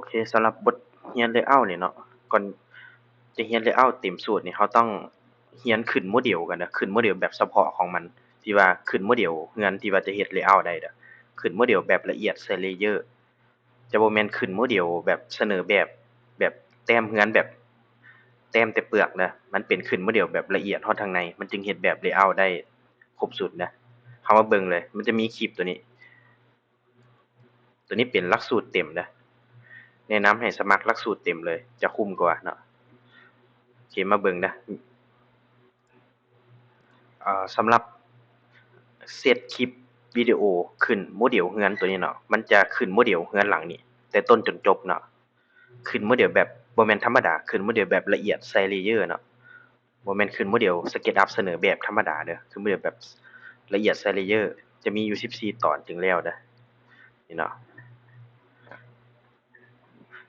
เคสำหรับบทเรียน Layout นี่เนาะก่อนจะเรียน Layout เต็มสูตรนี่เราต้องเรียนขึ้นโมเดลก่อนนะขึ้นโมเดลแบบเฉพาะของมันที่ว่าขึ้นโมเดลเรือนที่ว่าจะเฮ็ด Layout ได้เด้อขึ้นโมเดลแบบละเอียดใส่ layer จะบ่แม่นขึ้นโมเดลแบบเสนอแบบแต้มเรือนแบบแต้มแต่เปลือกนะมันเป็นขึ้นโมเดลแบบละเอียดฮอดทางในมันจึงเฮ็ดแบบ Layout ได้ครบสุดนะเรามาเบิ่งเลยมันจะมีคลิปตัวนี้เป็นหลักสูตรเต็มนะแนะนำให้สมัครหลักสูตรเต็มเลยจะคุ้มกว่าเนาะโอเคมาเบิ่งนะสำหรับเซตคลิปวิดีโอขึ้นโมเดลเรือนตัวนี้เนาะมันจะขึ้นโมเดลเรือนหลังนี้แต่ต้นจนจบเนาะขึ้นโมเดลแบบบ่แม่นธรรมดาขึ้นโมเดลแบบละเอียดใส่ layer เนาะบ่แม่นขึ้นโมเดล SketchUp เสนอแบบธรรมดาเด้อขึ้นโมเดลแบบละเอียดใส่ layer จะมีอยู่14ตอนจึงแล้วเด้อนี่เนาะ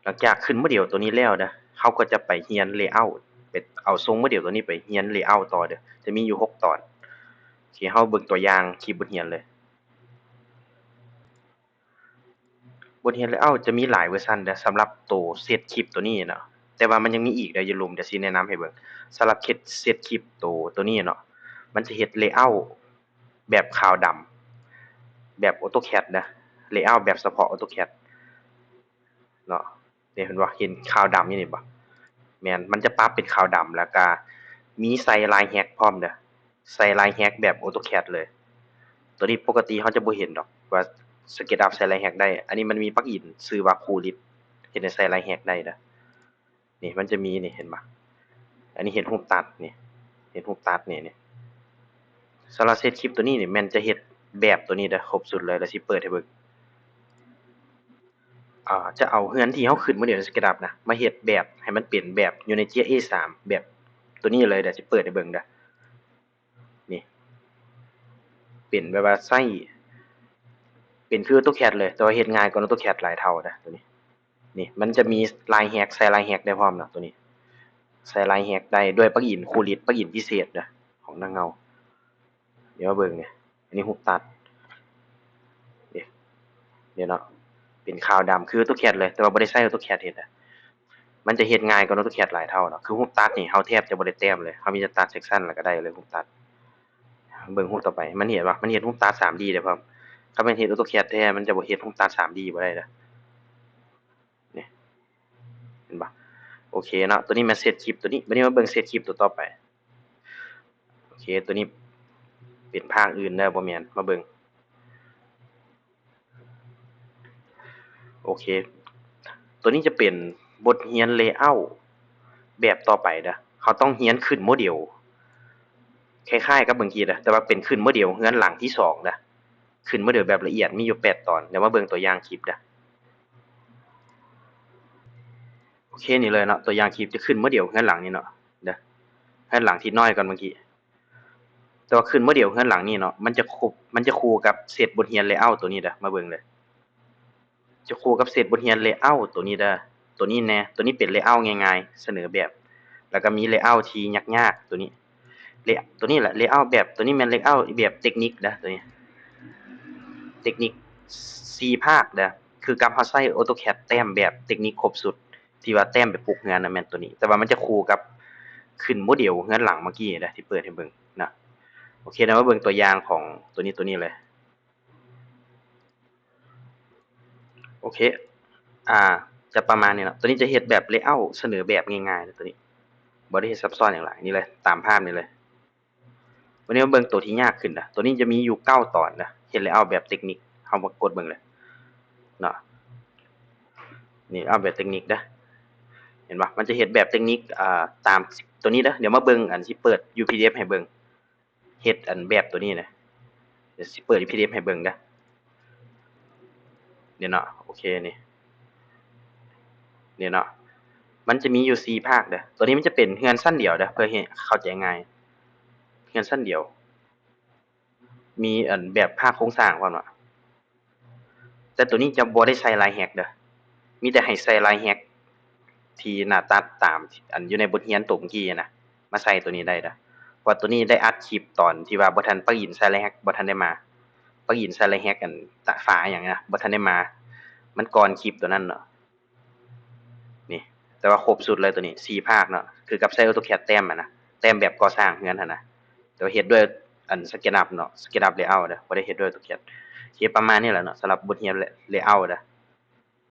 หลังจากขึ้นโมเดลตัวนี้แล้วนะเราก็จะไปเรียน layout ไปเอาทรงโมเดลตัวนี้ไปเรียน layout ต่อเด้อจะมีอยู่6ตอนที่เราเบิ่งตัวอย่างคลิปบทเรียนเลยบทเรียน layout จะมีหลายเวอร์ชันเด้อสำหรับตัวเซตคลิปตัวนี้เนาะแต่ว่ามันยังมีอีกเด้ออย่าลืมเดี๋ยวสิแนะนำให้เบิ่งสำหรับเซตคลิปตัวนี้เนาะมันจะเฮ็ด layout แบบขาวดำแบบ AutoCAD นะ layout แบบเฉพาะ AutoCAD เนาะนี่เห็นบ่เห็นขาวดำอยู่นี่บ่แม่นมันจะปรับเป็นขาวดำแล้วก็มีใส่ลายแฮกพร้อมเด้อใส่ลายแฮกแบบ AutoCAD เลยตัวนี้ปกติเราจะบ่เห็นดอกว่า SketchUp ใส่ลายแฮกได้อันนี้มันมีปลั๊กอินชื่อว่า Coolit เฮ็ดให้ใส่ลายแฮกได้เด้อนี่มันจะมีนี่เห็นบ่อันนี้เห็นรูปตัดนี่เห็นรูปตัดนี่สำหรับเซตคลิปตัวนี้นี่แม่นจะเฮ็ดแบบตัวนี้เด้อครบสุดเลยแล้วสิเปิดให้เบิ่งจะเอาเรือนที่เราขึ้นมาเดี๋ยวใน SketchUp นะมาเฮ็ดแบบให้มันเป็นแบบอยู่ใน GIS3 แบบตัวนี้เลยเดี๋ยวสิเปิดให้เบิ่งเด้อนี่เป็นแบบว่าใช้เป็นคือ AutoCAD เลยแต่ว่าเฮ็ดง่ายกว่า AutoCAD หลายเท่าเด้อตัวนี้นี่มันจะมีลายแฮกใส่ลายแฮกได้พร้อมเนาะตัวนี้ใส่ลายแฮกได้ด้วยปลั๊กอิน Coolit ปลั๊กอินพิเศษเด้อของนางเงาเดี๋ยวมาเบิ่งนี่อันนี้รูปตัดนี่เดี๋ยวเนาะเป็นขาวดำคือ AutoCAD เลยแต่ว่าบ่ได้ใช้ AutoCAD เฮ็ดอะมันจะเฮ็ดง่ายกว่า AutoCAD หลายเท่าเนาะคือรูปตัดนี่เราแทบจะบ่ได้แต้มเลยเรามีแต่ตัดเซกชันแล้วก็ได้เลยรูปตัดเบิ่งรูปต่อไปมันเห็นบ่มันเฮ็ดรูปตัด 3D ได้พร้อมถ้าแม่นเฮ็ด AutoCAD แท้มันจะบ่เฮ็ดรูปตัด 3D บ่ได้เด้อนี่เห็นบ่โอเคเนาะตัวนี้แม่นเซตคลิปตัวนี้บัดนี้มาเบิ่งเซตคลิปตัวต่อไปโอเคตัวนี้เป็นภาคอื่นเด้อบ่แม่นมาเบิ่งโอเคตัวนี้จะเป็นบทเรียน Layout แบบต่อไปเด้อเขาต้องเรียนขึ้นโมเดลคล้ายๆกับเมื่อกี้เด้อแต่ว่าเป็นขึ้นโมเดลเรือนหลังที่2เด้อขึ้นโมเดลแบบละเอียดมีอยู่8ตอนเดี๋ยวมาเบิ่งตัวอย่างคลิปเด้อโอเคนี่เลยเนาะตัวอย่างคลิปจะขึ้นโมเดลเรือนหลังนี่เนาะเด้อเรือนหลังที่น้อยก่อนเมื่อกี้แต่ว่าขึ้นโมเดลเรือนหลังนี่เนาะมันจะคู่กับเซตบทเรียน Layout ตัวนี้เด้อมาเบิ่งเลยจะคู่กับเซตบทเรียน Layout ตัวนี้เด้อตัวนี้แน่ตัวนี้เป็น Layout ง่ายๆเสนอแบบแล้วก็มี Layout ที่ยากๆตัวนี้ตัวนี้แหละ Layout แบบตัวนี้แม่น Layout แบบเทคนิคเด้อตัวนี้เทคนิค4ภาคเด้อคือกับเราใช้ AutoCAD แต้มแบบเทคนิคครบสุดที่ว่าแต้มไปปลูกเรือนน่ะแม่นตัวนี้แต่ว่ามันจะคู่กับขึ้นโมเดลเรือนหลังเมื่อกี้เด้อที่เปิดให้เบิ่งนะโอเคเดี๋ยวมาเบิ่งตัวอย่างของตัวนี้เลยโอเคอ่าจะประมาณนี้เนาะตัวนี้จะเฮ็ดแบบ Layout เสนอแบบง่ายๆตัวนี้บ่ได้เฮ็ดซับซ้อนหยังหลายนี่เลยตามภาพนี้เลยวันนี้มาเบิ่งตัวที่ยากขึ้นนะตัวนี้จะมีอยู่9ตอนนะเฮ็ด Layout แบบเทคนิคเฮามากดเบิ่งเลยเนาะนี่เอาแบบเทคนิคเด้อเห็นบ่มันจะเฮ็ดแบบเทคนิคตามตัวนี้เด้อเดี๋ยวมาเบิ่งอันสิเปิดอยู่ PDF ให้เบิ่งเฮ็ดอันแบบตัวนี้นะเดี๋ยวสิเปิด PDF ให้เบิ่งเด้อเดี๋ยวเนาะโอเคนี่เนาะมันจะมีอยู่4ภาคเด้อตัวนี้มันจะเป็นเรือนชั้นเดียวเด้อเพื่อให้เข้าใจง่ายเรือนชั้นเดียวมีอันแบบภาคโครงสร้างพร้อมเนาะแต่ตัวนี้จะบ่ได้ใส่ลายแฮกเด้อมีแต่ให้ใส่ลายแฮกที่หน้าตัดตามอันอยู่ในบทเรียนตัวเมื่อกี้นะมาใส่ตัวนี้ได้เด้อเพราะตัวนี้ได้อัดคลิปตอนที่ว่าบ่ทันปลั๊กอินใส่ลายแฮกบ่ทันได้มาปลั๊กอินใส่ลายแฮกอันฝาหยังนะบ่ทันได้มามันก่อนคลิปตัวนั้นเนาะ แต่ว่าครบสุดเลยตัวนี้4ภาคเนาะคือกับใช้ AutoCAD แต้มอะนะแต้มแบบก่อสร้างเฮือนหั่นน่ะแต่ว่าเฮ็ดด้วยอัน SketchUp เนาะ SketchUp Layout เด้อบ่ได้เฮ็ดด้วย AutoCAD โอเคประมาณนี้แหละเนาะสำหรับบทเรียน Layout เด้อ